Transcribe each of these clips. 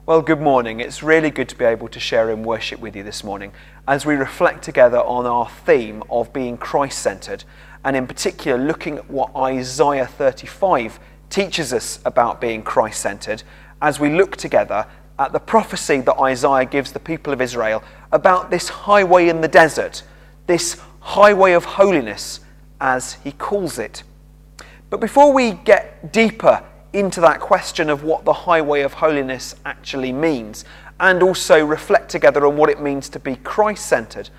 Well, good morning. It's really good to be able to share in worship with you this morning as we reflect together on our theme of being Christ-centred, and in particular looking at what Isaiah 35 teaches us about being Christ-centred, as we look together at the prophecy that Isaiah gives the people of Israel about this highway in the desert, this highway of holiness, as he calls it. But before we get deeper into that question of what the highway of holiness actually means, and also reflect together on what it means to be Christ-centred,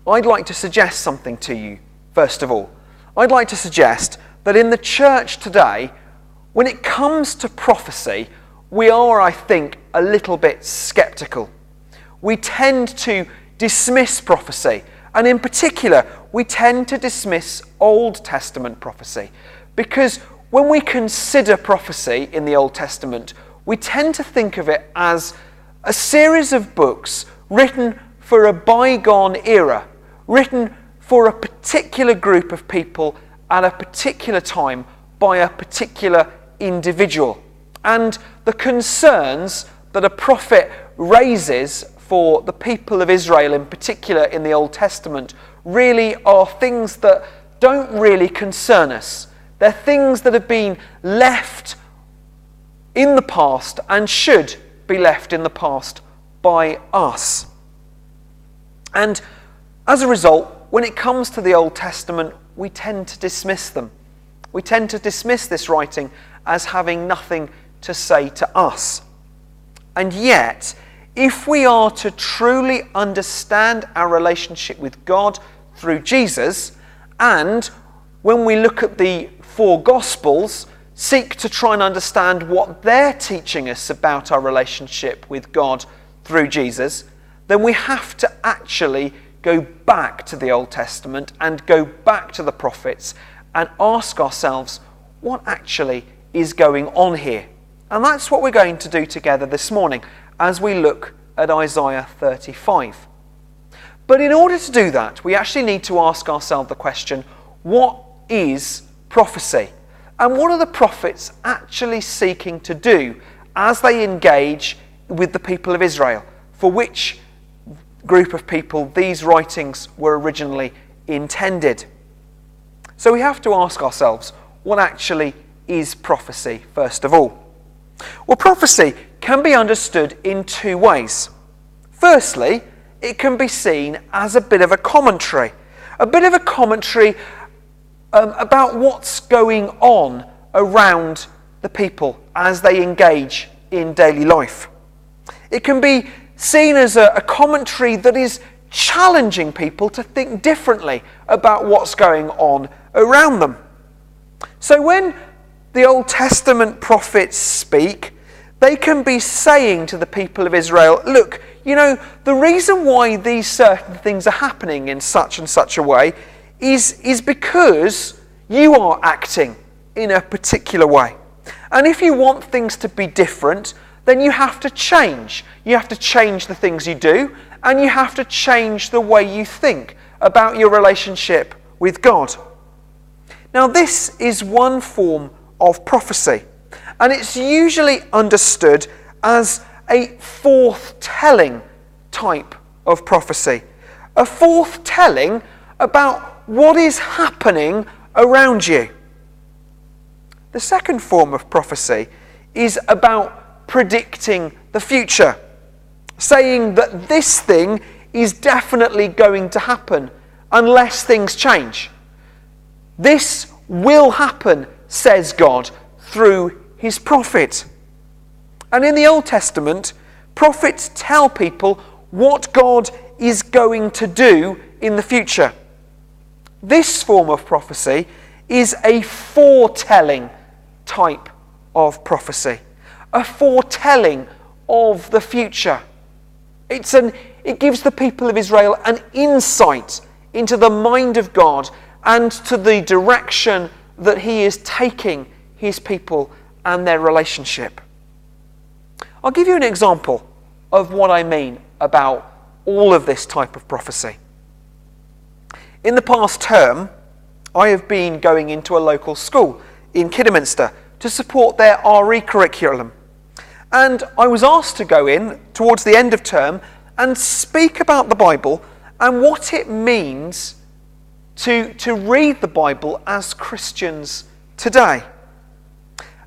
I'd like to suggest something to you, first of all. I'd like to suggest that in the church today, when it comes to prophecy, we are, I think, a little bit sceptical. We tend to dismiss prophecy, and in particular, we tend to dismiss Old Testament prophecy, because when we consider prophecy in the Old Testament, we tend to think of it as a series of books written for a bygone era, written for a particular group of people at a particular time by a particular individual. And the concerns that a prophet raises for the people of Israel, in particular in the Old Testament, really are things that don't really concern us. They're things that have been left in the past and should be left in the past by us. And as a result, when it comes to the Old Testament, we tend to dismiss them. We tend to dismiss this writing as having nothing to say to us. And yet, if we are to truly understand our relationship with God through Jesus, and when we look at the four Gospels, seek to try and understand what they're teaching us about our relationship with God through Jesus, then we have to actually go back to the Old Testament and go back to the prophets and ask ourselves what actually is going on here. And that's what we're going to do together this morning as we look at Isaiah 35. But in order to do that, we actually need to ask ourselves the question, what is prophecy? And what are the prophets actually seeking to do as they engage with the people of Israel, for which group of people these writings were originally intended? So we have to ask ourselves, what actually is prophecy, first of all? Well, prophecy can be understood in two ways. Firstly, it can be seen as a bit of a commentary about what's going on around the people as they engage in daily life. It can be seen as a commentary that is challenging people to think differently about what's going on around them. So when the Old Testament prophets speak, they can be saying to the people of Israel, look, you know, the reason why these certain things are happening in such and such a way is because you are acting in a particular way. And if you want things to be different, then you have to change. You have to change the things you do, and you have to change the way you think about your relationship with God. Now, this is one form of prophecy, and it's usually understood as a foretelling type of prophecy. A foretelling about what is happening around you. The second form of prophecy is about predicting the future, saying that this thing is definitely going to happen unless things change. This will happen, says God, through his prophet. And in the Old Testament, prophets tell people what God is going to do in the future. This form of prophecy is a foretelling type of prophecy, a foretelling of the future. It gives the people of Israel an insight into the mind of God and to the direction that he is taking his people and their relationship. I'll give you an example of what I mean about all of this type of prophecy. In the past term, I have been going into a local school in Kidderminster to support their RE curriculum. And I was asked to go in towards the end of term and speak about the Bible and what it means to read the Bible as Christians today.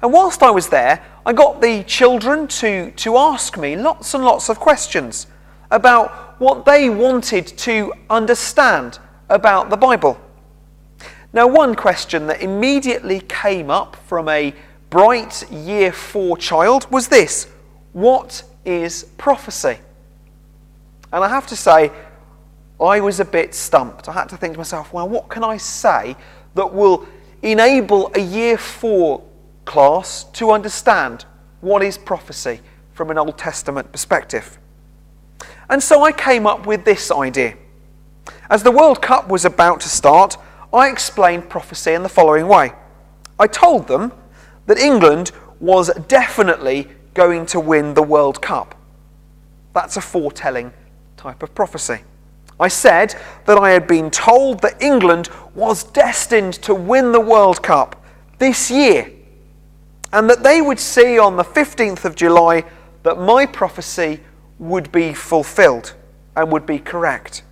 And whilst I was there, I got the children to ask me lots and lots of questions about what they wanted to understand about the Bible. Now, one question that immediately came up from a bright Year 4 child was this: what is prophecy? And I have to say, I was a bit stumped. I had to think to myself, well, what can I say that will enable a Year 4 class to understand what is prophecy from an Old Testament perspective? And so I came up with this idea. As the World Cup was about to start, I explained prophecy in the following way. I told them that England was definitely going to win the World Cup. That's a foretelling type of prophecy. I said that I had been told that England was destined to win the World Cup this year, and that they would see on the 15th of July that my prophecy would be fulfilled and would be correct.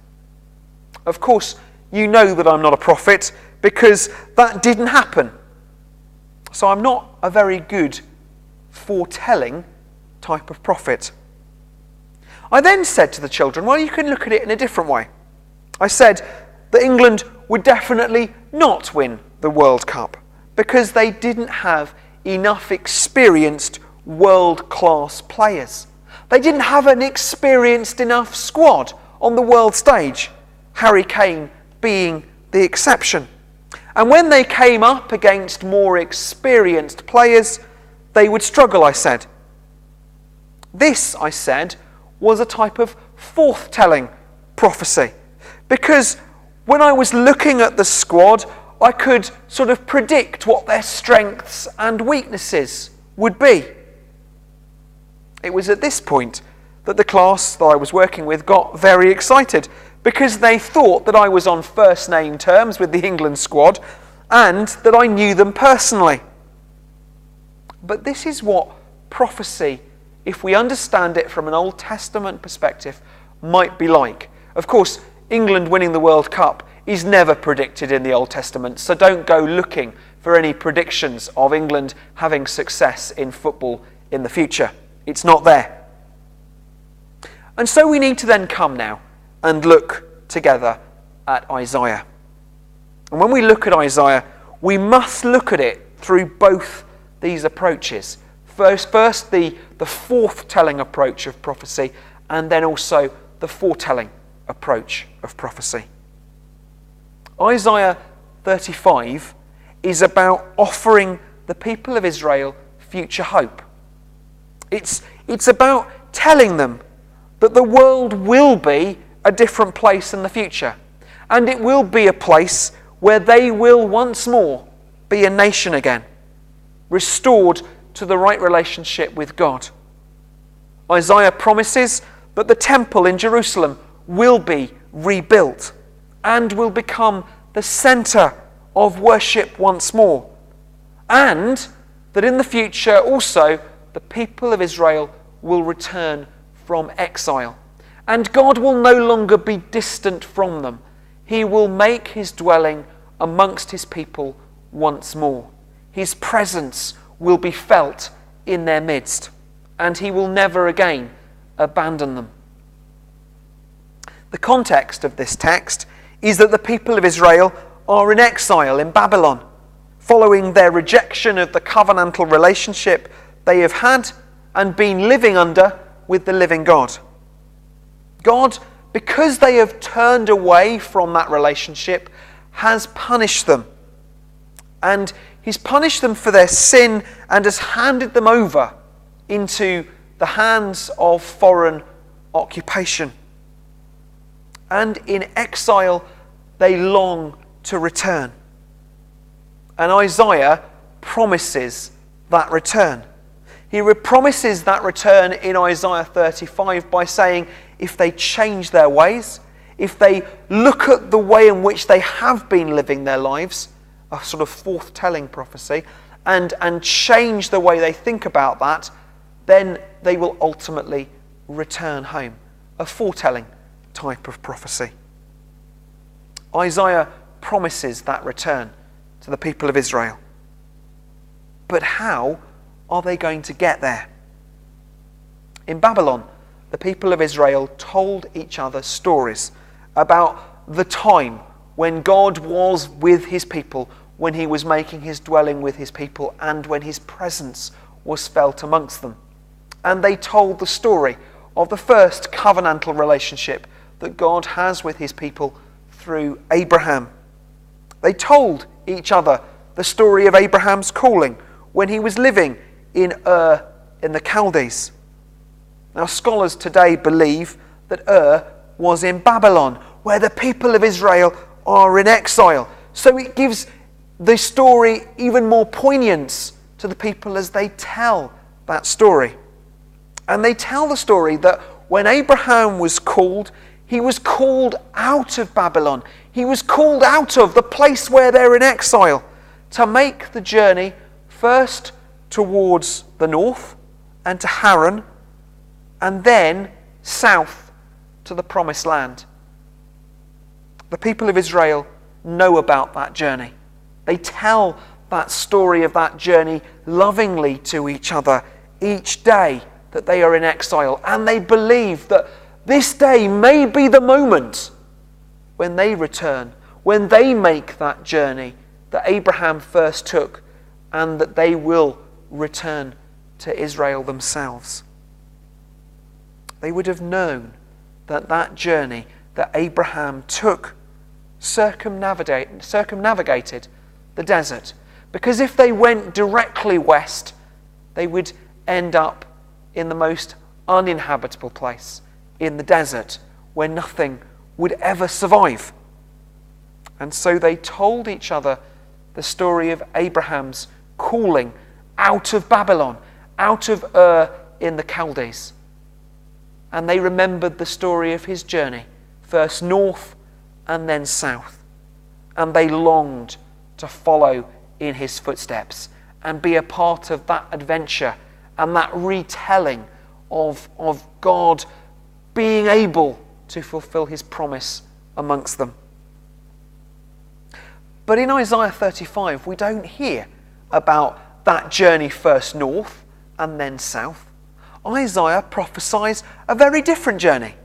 Of course, you know that I'm not a prophet because that didn't happen. So I'm not a very good foretelling type of prophet. I then said to the children, well, you can look at it in a different way. I said that England would definitely not win the World Cup because they didn't have enough experienced world-class players. They didn't have an experienced enough squad on the world stage, Harry Kane being the exception. And when they came up against more experienced players, they would struggle, I said. This, I said, was a type of forthtelling prophecy, because when I was looking at the squad, I could sort of predict what their strengths and weaknesses would be. It was at this point that the class that I was working with got very excited, because they thought that I was on first name terms with the England squad and that I knew them personally. But this is what prophecy, if we understand it from an Old Testament perspective, might be like. Of course, England winning the World Cup is never predicted in the Old Testament, so don't go looking for any predictions of England having success in football in the future. It's not there. And so we need to then come now and look together at Isaiah. And when we look at Isaiah, we must look at it through both these approaches. First the forthtelling approach of prophecy, and then also the foretelling approach of prophecy. Isaiah 35 is about offering the people of Israel future hope. It's about telling them that the world will be a different place in the future, and it will be a place where they will once more be a nation again, restored to the right relationship with God. Isaiah promises that the temple in Jerusalem will be rebuilt and will become the centre of worship once more, and that in the future also the people of Israel will return from exile, and God will no longer be distant from them. He will make his dwelling amongst his people once more. His presence will be felt in their midst, and he will never again abandon them. The context of this text is that the people of Israel are in exile in Babylon, following their rejection of the covenantal relationship they have had and been living under with the living God. God, because they have turned away from that relationship, has punished them. And he's punished them for their sin and has handed them over into the hands of foreign occupation. And in exile, they long to return. And Isaiah promises that return. He promises that return in Isaiah 35 by saying, if they change their ways, if they look at the way in which they have been living their lives, a sort of forthtelling prophecy, and change the way they think about that, then they will ultimately return home. A foretelling type of prophecy. Isaiah promises that return to the people of Israel. But how are they going to get there? In Babylon, the people of Israel told each other stories about the time when God was with his people, when he was making his dwelling with his people, and when his presence was felt amongst them. And they told the story of the first covenantal relationship that God has with his people through Abraham. They told each other the story of Abraham's calling when he was living in Ur in the Chaldees. Now, scholars today believe that Ur was in Babylon, where the people of Israel are in exile. So it gives the story even more poignance to the people as they tell that story. And they tell the story that when Abraham was called, he was called out of Babylon. He was called out of the place where they're in exile to make the journey first towards the north and to Haran, and then south to the promised land. The people of Israel know about that journey. They tell that story of that journey lovingly to each other each day that they are in exile, and they believe that this day may be the moment when they return, when they make that journey that Abraham first took, and that they will return to Israel themselves. They would have known that that journey that Abraham took circumnavigated the desert, because if they went directly west, they would end up in the most uninhabitable place, in the desert, where nothing would ever survive. And so they told each other the story of Abraham's calling out of Babylon, out of Ur in the Chaldees. And they remembered the story of his journey, first north and then south. And they longed to follow in his footsteps and be a part of that adventure and that retelling of God being able to fulfill his promise amongst them. But in Isaiah 35, we don't hear about that journey first north and then south. Isaiah prophesies a very different journey.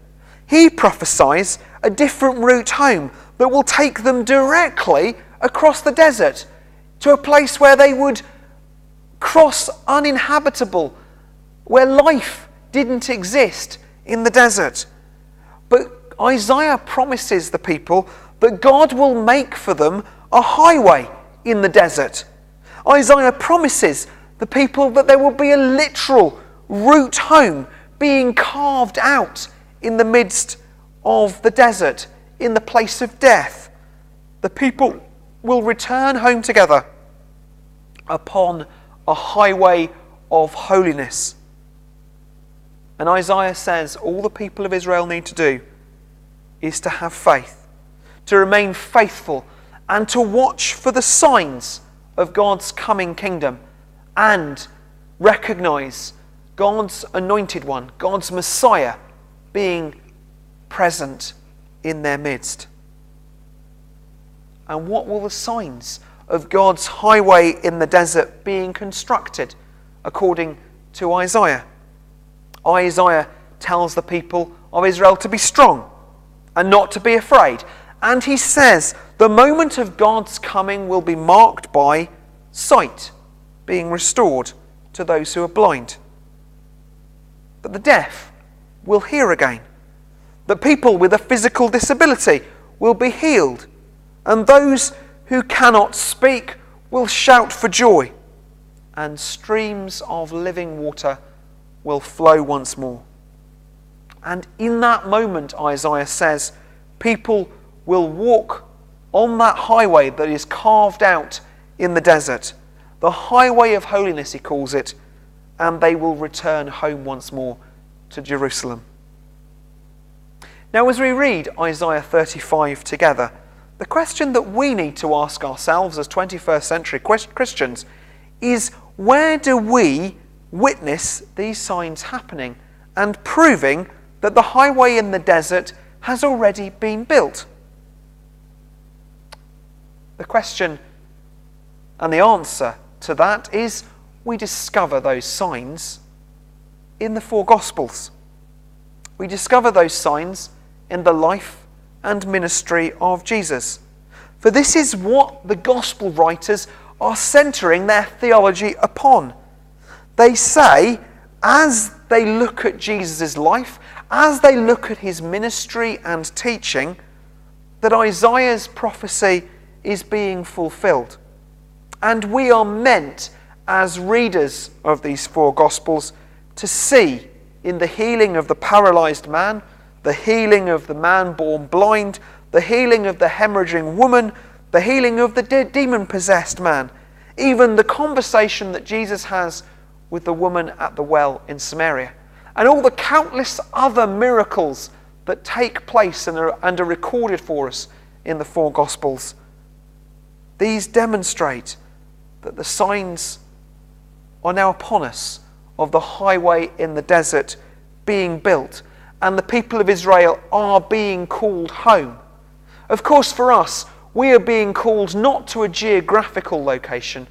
He prophesies a different route home that will take them directly across the desert to a place where they would cross uninhabitable, where life didn't exist in the desert. But Isaiah promises the people that God will make for them a highway in the desert. Isaiah promises the people that there will be a literal route home being carved out in the midst of the desert, in the place of death. The people will return home together upon a highway of holiness. And Isaiah says all the people of Israel need to do is to have faith, to remain faithful, and to watch for the signs of God's coming kingdom and recognize God's anointed one, God's Messiah, being present in their midst. And what will the signs of God's highway in the desert being constructed according to Isaiah? Isaiah tells the people of Israel to be strong and not to be afraid. And he says the moment of God's coming will be marked by sight being restored to those who are blind. That the deaf will hear again. That people with a physical disability will be healed. And those who cannot speak will shout for joy. And streams of living water will flow once more. And in that moment, Isaiah says, people will walk on that highway that is carved out in the desert. The highway of holiness, he calls it, and they will return home once more to Jerusalem. Now, as we read Isaiah 35 together, the question that we need to ask ourselves as 21st century Christians is, where do we witness these signs happening and proving that the highway in the desert has already been built? The question and the answer to that is we discover those signs in the four Gospels. We discover those signs in the life and ministry of Jesus. For this is what the Gospel writers are centering their theology upon. They say, as they look at Jesus' life, as they look at his ministry and teaching, that Isaiah's prophecy is being fulfilled. And we are meant, as readers of these four Gospels, to see in the healing of the paralysed man, the healing of the man born blind, the healing of the hemorrhaging woman, the healing of the demon-possessed man, even the conversation that Jesus has with the woman at the well in Samaria, and all the countless other miracles that take place and are recorded for us in the four Gospels. These demonstrate that the signs are now upon us of the highway in the desert being built, and the people of Israel are being called home. Of course, for us, we are being called not to a geographical location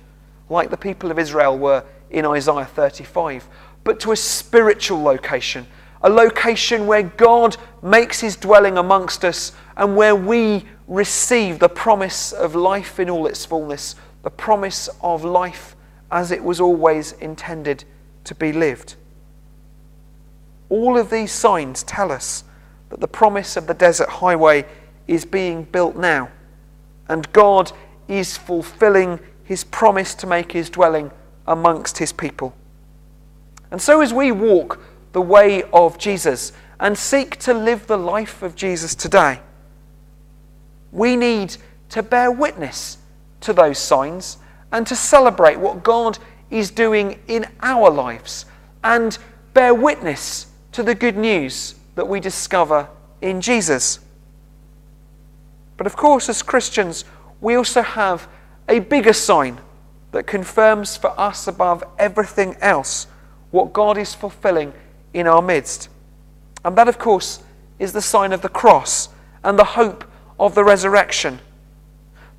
like the people of Israel were in Isaiah 35, but to a spiritual location, a location where God makes his dwelling amongst us and where we receive the promise of life in all its fullness, the promise of life as it was always intended to be lived. All of these signs tell us that the promise of the desert highway is being built now, and God is fulfilling his promise to make his dwelling amongst his people. And so as we walk the way of Jesus and seek to live the life of Jesus today, we need to bear witness to those signs and to celebrate what God is doing in our lives and bear witness to the good news that we discover in Jesus. But of course, as Christians, we also have a bigger sign that confirms for us above everything else what God is fulfilling in our midst. And that, of course, is the sign of the cross and the hope of the resurrection.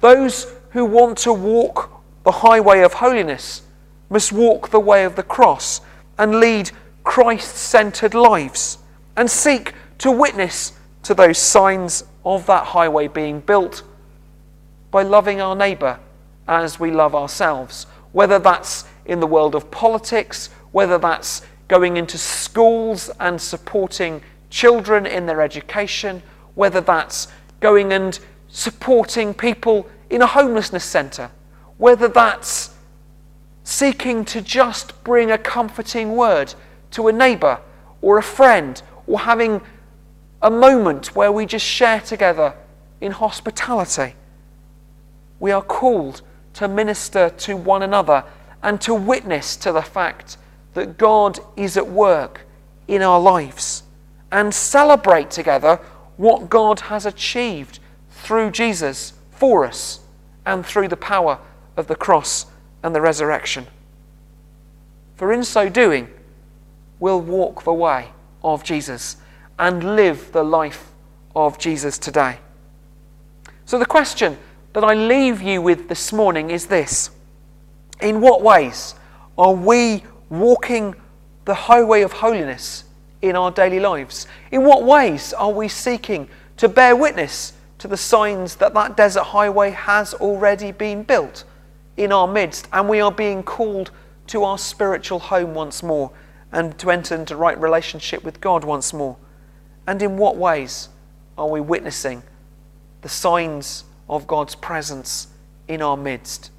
Those who want to walk the highway of holiness must walk the way of the cross and lead Christ-centred lives and seek to witness to those signs of that highway being built by loving our neighbour as we love ourselves, whether that's in the world of politics, whether that's going into schools and supporting children in their education, whether that's going and supporting people in a homelessness centre, whether that's seeking to just bring a comforting word to a neighbour or a friend, or having a moment where we just share together in hospitality. We are called to minister to one another and to witness to the fact that God is at work in our lives and celebrate together what God has achieved through Jesus for us and through the power of the cross and the resurrection. For in so doing, we'll walk the way of Jesus and live the life of Jesus today. So the question that I leave you with this morning is this: in what ways are we walking the highway of holiness in our daily lives? In what ways are we seeking to bear witness to the signs that that desert highway has already been built in our midst, and we are being called to our spiritual home once more and to enter into right relationship with God once more? And in what ways are we witnessing the signs of God's presence in our midst?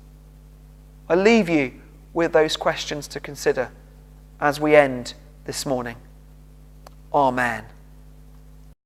I leave you with those questions to consider as we end this morning. Amen.